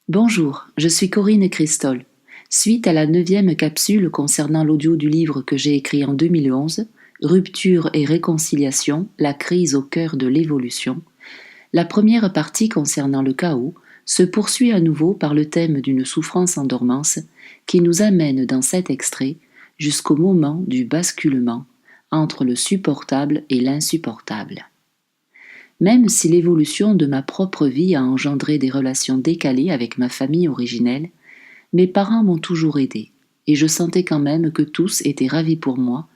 Bonjour, je suis Corinne Cristol. Suite à la 9e capsule concernant l'audio du livre que j'ai écrit en 2011, Rupture et réconciliation, la crise au cœur de l'évolution, la première partie concernant le chaos se poursuit à nouveau par le thème d'une souffrance en dormance qui nous amène dans cet extrait jusqu'au moment du basculement entre le supportable et l'insupportable. Même si l'évolution de ma propre vie a engendré des relations décalées avec ma famille originelle, mes parents m'ont toujours aidée, et je sentais quand même que tous étaient ravis pour moi,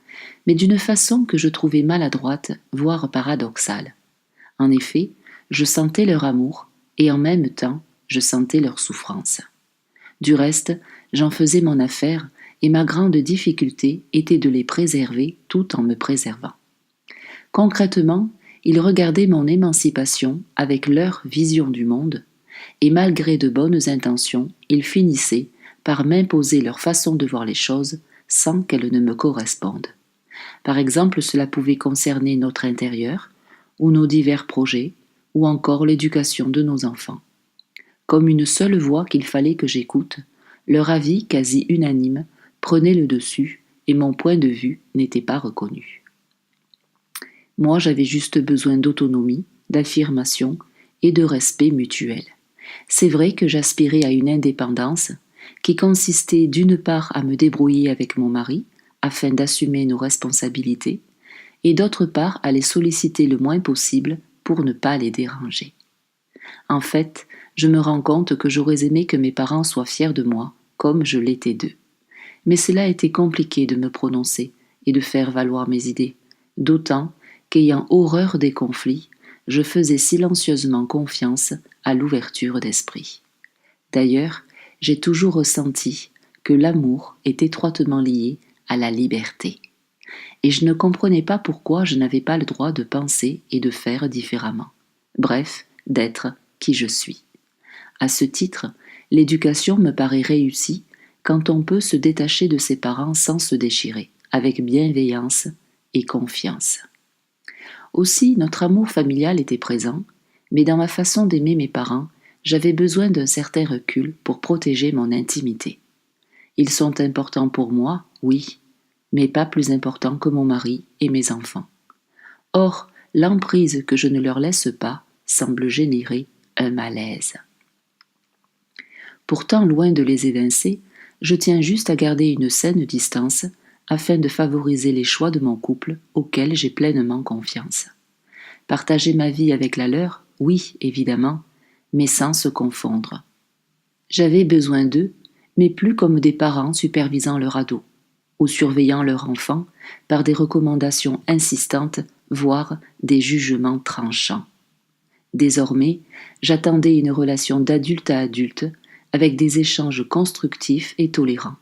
mais d'une façon que je trouvais maladroite, voire paradoxale. En effet, je sentais leur amour, et en même temps, je sentais leur souffrance. Du reste, j'en faisais mon affaire, et ma grande difficulté était de les préserver tout en me préservant. Concrètement, ils regardaient mon émancipation avec leur vision du monde, et malgré de bonnes intentions, ils finissaient par m'imposer leur façon de voir les choses sans qu'elles ne me correspondent. Par exemple, cela pouvait concerner notre intérieur, ou nos divers projets, ou encore l'éducation de nos enfants. Comme une seule voix qu'il fallait que j'écoute, leur avis quasi unanime prenait le dessus et mon point de vue n'était pas reconnu. Moi, j'avais juste besoin d'autonomie, d'affirmation et de respect mutuel. C'est vrai que j'aspirais à une indépendance qui consistait d'une part à me débrouiller avec mon mari afin d'assumer nos responsabilités et d'autre part à les solliciter le moins possible pour ne pas les déranger. En fait, je me rends compte que j'aurais aimé que mes parents soient fiers de moi comme je l'étais d'eux. Mais cela était compliqué de me prononcer et de faire valoir mes idées, d'autant qu'ayant horreur des conflits, je faisais silencieusement confiance à l'ouverture d'esprit. D'ailleurs, j'ai toujours ressenti que l'amour est étroitement lié à la liberté. Et je ne comprenais pas pourquoi je n'avais pas le droit de penser et de faire différemment. Bref, d'être qui je suis. À ce titre, l'éducation me paraît réussie quand on peut se détacher de ses parents sans se déchirer, avec bienveillance et confiance. Aussi, notre amour familial était présent, mais dans ma façon d'aimer mes parents, j'avais besoin d'un certain recul pour protéger mon intimité. Ils sont importants pour moi, oui, mais pas plus importants que mon mari et mes enfants. Or, l'emprise que je ne leur laisse pas semble générer un malaise. Pourtant, loin de les évincer, je tiens juste à garder une saine distance afin de favoriser les choix de mon couple auquel j'ai pleinement confiance. Partager ma vie avec la leur, oui, évidemment, mais sans se confondre. J'avais besoin d'eux, mais plus comme des parents supervisant leur ado, ou surveillant leur enfant par des recommandations insistantes, voire des jugements tranchants. Désormais, j'attendais une relation d'adulte à adulte, avec des échanges constructifs et tolérants,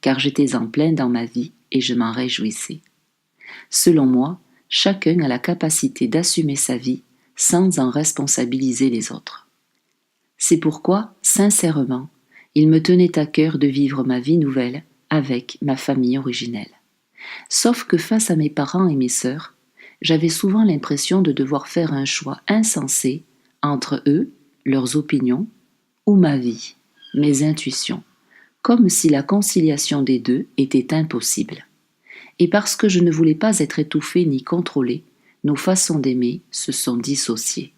car j'étais en plein dans ma vie et je m'en réjouissais. Selon moi, chacun a la capacité d'assumer sa vie sans en responsabiliser les autres. C'est pourquoi, sincèrement, il me tenait à cœur de vivre ma vie nouvelle avec ma famille originelle. Sauf que face à mes parents et mes sœurs, j'avais souvent l'impression de devoir faire un choix insensé entre eux, leurs opinions, ou ma vie, mes intuitions, comme si la conciliation des deux était impossible. Et parce que je ne voulais pas être étouffée ni contrôlée, nos façons d'aimer se sont dissociées.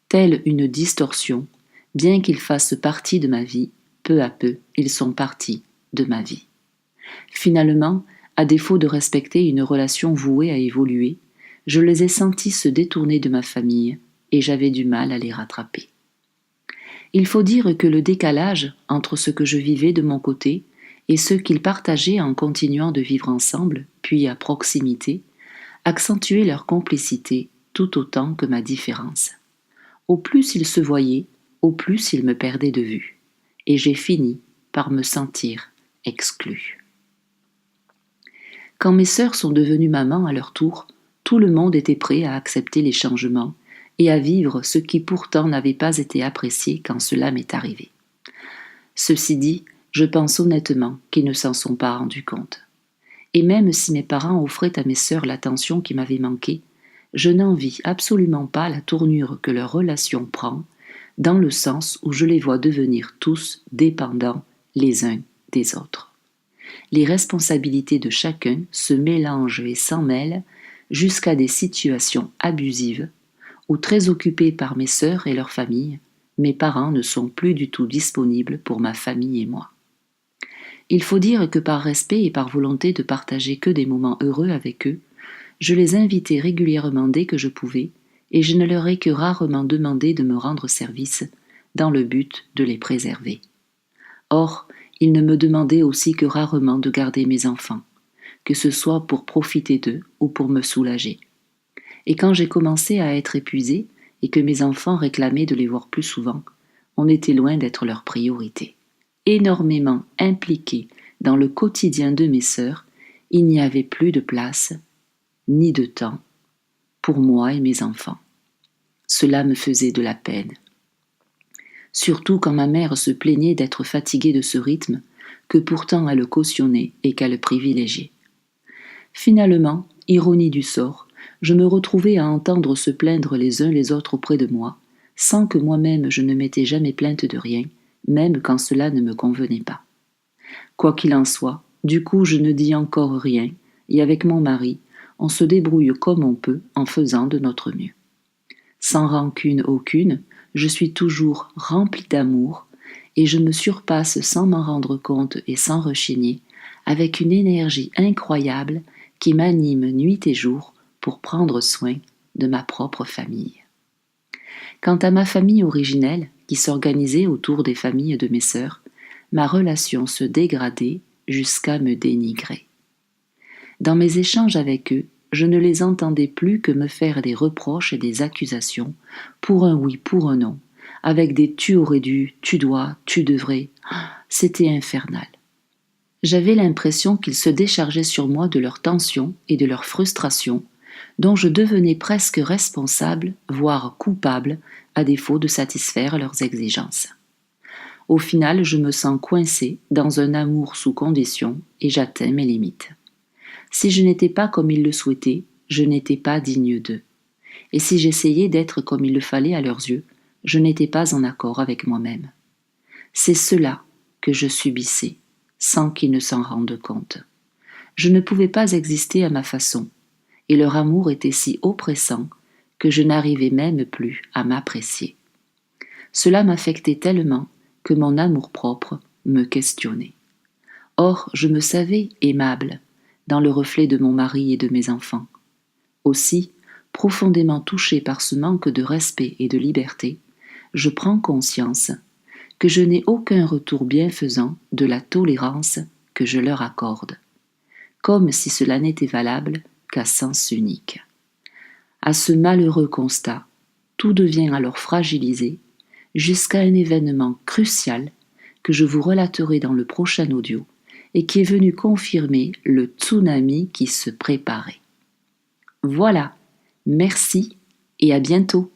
Telle une distorsion, bien qu'ils fassent partie de ma vie, peu à peu, ils sont partis de ma vie. Finalement, à défaut de respecter une relation vouée à évoluer, je les ai sentis se détourner de ma famille et j'avais du mal à les rattraper. Il faut dire que le décalage entre ce que je vivais de mon côté et ce qu'ils partageaient en continuant de vivre ensemble, puis à proximité, accentuait leur complicité tout autant que ma différence. Au plus ils se voyaient, au plus ils me perdaient de vue, et j'ai fini par me sentir exclue. Quand mes sœurs sont devenues mamans à leur tour, tout le monde était prêt à accepter les changements et à vivre ce qui pourtant n'avait pas été apprécié quand cela m'est arrivé. Ceci dit, je pense honnêtement qu'ils ne s'en sont pas rendus compte. Et même si mes parents offraient à mes sœurs l'attention qui m'avait manqué, je n'envie absolument pas la tournure que leur relation prend dans le sens où je les vois devenir tous dépendants les uns des autres. Les responsabilités de chacun se mélangent et s'en mêlent jusqu'à des situations abusives où, très occupés par mes sœurs et leurs familles, mes parents ne sont plus du tout disponibles pour ma famille et moi. Il faut dire que par respect et par volonté de partager que des moments heureux avec eux, je les invitais régulièrement dès que je pouvais, et je ne leur ai que rarement demandé de me rendre service dans le but de les préserver. Or, ils ne me demandaient aussi que rarement de garder mes enfants, que ce soit pour profiter d'eux ou pour me soulager. Et quand j'ai commencé à être épuisée et que mes enfants réclamaient de les voir plus souvent, on était loin d'être leur priorité. Énormément impliqués dans le quotidien de mes sœurs, il n'y avait plus de place ni de temps pour moi et mes enfants. Cela me faisait de la peine. Surtout quand ma mère se plaignait d'être fatiguée de ce rythme que pourtant elle cautionnait et qu'elle privilégiait. Finalement, ironie du sort, je me retrouvais à entendre se plaindre les uns les autres auprès de moi, sans que moi-même je ne m'étais jamais plainte de rien, même quand cela ne me convenait pas. Quoi qu'il en soit, du coup je ne dis encore rien, et avec mon mari, on se débrouille comme on peut en faisant de notre mieux. Sans rancune aucune, je suis toujours remplie d'amour, et je me surpasse sans m'en rendre compte et sans rechigner, avec une énergie incroyable qui m'anime nuit et jour pour prendre soin de ma propre famille. Quant à ma famille originelle, qui s'organisait autour des familles de mes sœurs, ma relation se dégradait jusqu'à me dénigrer. Dans mes échanges avec eux, je ne les entendais plus que me faire des reproches et des accusations, pour un oui, pour un non, avec des tu aurais dû, tu dois, tu devrais. C'était infernal. J'avais l'impression qu'ils se déchargeaient sur moi de leurs tensions et de leurs frustrations, dont je devenais presque responsable, voire coupable, à défaut de satisfaire leurs exigences. Au final, je me sens coincée dans un amour sous condition et j'atteins mes limites. Si je n'étais pas comme ils le souhaitaient, je n'étais pas digne d'eux. Et si j'essayais d'être comme il le fallait à leurs yeux, je n'étais pas en accord avec moi-même. C'est cela que je subissais, sans qu'ils ne s'en rendent compte. Je ne pouvais pas exister à ma façon, et leur amour était si oppressant que je n'arrivais même plus à m'apprécier. Cela m'affectait tellement que mon amour-propre me questionnait. Or, je me savais aimable, dans le reflet de mon mari et de mes enfants. Aussi, profondément touchée par ce manque de respect et de liberté, je prends conscience que je n'ai aucun retour bienfaisant de la tolérance que je leur accorde, comme si cela n'était valable qu'à sens unique. À ce malheureux constat, tout devient alors fragilisé, jusqu'à un événement crucial que je vous relaterai dans le prochain audio et qui est venu confirmer le tsunami qui se préparait. Voilà, merci et à bientôt.